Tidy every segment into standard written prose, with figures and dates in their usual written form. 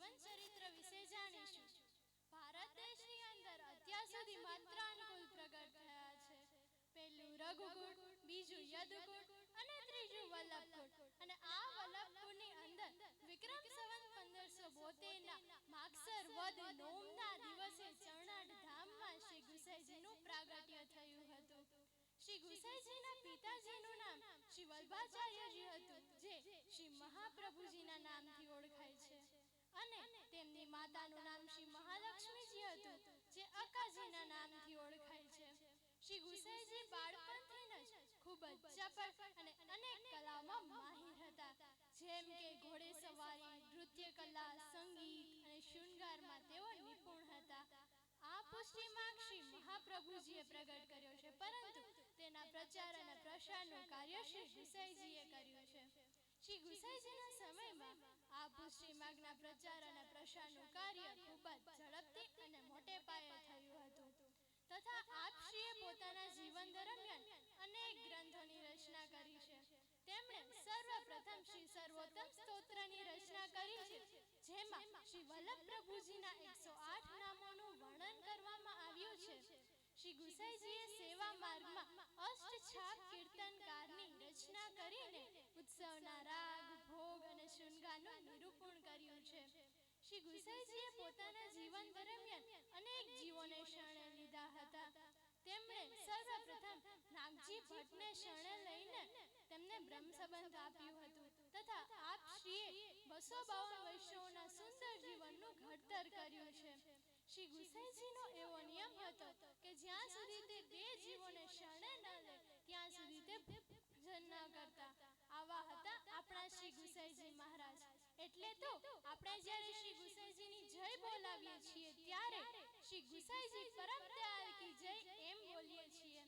જીવન ચરિત્ર વિશે જાણીશું। ભારત દેશની અંદર અત્યાર સુધી માત્ર અનુકૂળ પ્રગટ થયા છે। પહેલું રઘુકુળ, બીજું યદુકુળ અને ત્રીજું વલ્લભકુળ। અને આ વલ્લભકુળની અંદર વિક્રમ સંવત 1572 ના માગસર વદ નોમના દિવસે ચરણાટ ધામમાં શ્રી ગુસાઈજીનું પ્રાગટ્ય થયું હતું। श्री गुसाईजीना पिताजीનું નામ શ્રી વલ્લભાચાર્યજી હતું, જે શ્રી મહાપ્રભુજીના નામથી ઓળખાય છે। અને તેમની માતાનું નામ શ્રી મહાલક્ષ્મીજી હતું, જે અક્કાજીના નામથી ઓળખાય છે। શ્રી ગુસાઈજી બાળપણથી જ ખૂબ જ ચપળ અને અનેક કલામાં માહિર હતા, જેમ કે ઘોડેસવારી, નૃત્ય કલા, સંગીત અને શૃંગારમાં તેઓ નિપુણ હતા। આ પુષ્ટિ માર્ગ શ્રી મહાપ્રભુજીએ પ્રગટ કર્યો છે, પરંતુ તેના પ્રચાર અને પ્રસારનું કાર્ય શ્રી ગુસાઈજીએ કર્યું છે। શ્રી ગુસાઈજીના સમયમાં આ પુષ્ટિ માર્ગના પ્રચાર અને પ્રસારનું કાર્ય ખૂબ જ ઝડપથી અને મોટે પાયે થયું હતું, તથા આપશ્રીએ પોતાના જીવન દરમિયાન અનેક ગ્રંથોની રચના કરી છે। તેમણે સર્વપ્રથમ શ્રી સર્વોત્તમ સ્તોત્રની રચના કરી છે, જેમાં શ્રી વલ્લભ પ્રભુજીના 108 નામોનું વર્ણન કરવામાં આવ્યું છે। શ્રી ગુસાઈજીએ સેવા માર્ગમાં અષ્ટછાપ કીર્તનકારની રચના કરીને ઉત્સવના રાગ, ભોગ અને શૃંગારનું નિરૂપણ કર્યું છે। શ્રી ગુસાઈજીએ પોતાના જીવન દરમિયાન અનેક જીવોને શરણે લીધા હતા। તેમણે સર્વપ્રથમ નાગજી ભટ્ટને શરણે લઈને તેમને બ્રહ્મ સંબંધ આપ્યું હતું, તથા આપશ્રીએ 252 વૈષ્ણવોના સુંદર જીવનનું ઘડતર કર્યું છે। શ્રી ગુસાઈજીનો એવો નિયમ હતો કે જ્યાં સુધી તે બે જીવોને શરણે ન લે ત્યાં સુધી તે ભજન ન કરતા। આવા હતા આપણા શ્રી ગુસાઈજી મહારાજ। એટલે તો આપણે જ્યારે શ્રી ગુસાઈજીની જય બોલાવીએ છીએ ત્યારે શ્રી ગુસાઈજી પરમ દયાલ કી જય એમ બોલીએ છીએ।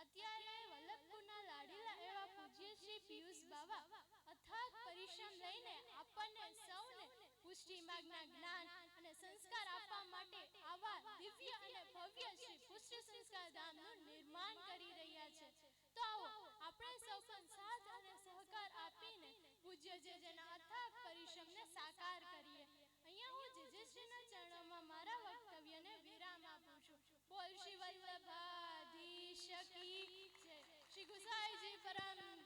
અત્યારે વલ્લભપુરના લાડીલા એવા પૂજ્ય શ્રી પિયુષ બાવા અથાગ પરિશ્રમ લઈને આપણને સૌને પુષ્ટિ માર્ગના જ્ઞાન અને સંસ્કાર આપવા માટે આવા દિવ્ય અને ભવ્ય શ્રી પુષ્ટિ સંસ્કાર ધામનું નિર્માણ કરી રહ્યા છે। તો આવો આપણે સૌ પણ સાથ અને સહકાર આપીને પૂજ્ય જેજેના અથાગ પરિશ્રમને સાકાર કરીએ। અહીંયા હું જેજેશ્રીના ચરણોમાં મારા વક્તવ્યને વિરામ આપું છું। બોલ શ્રી વલ્લભાધીશ કી જય। શ્રી ગુસાઈજી પરમ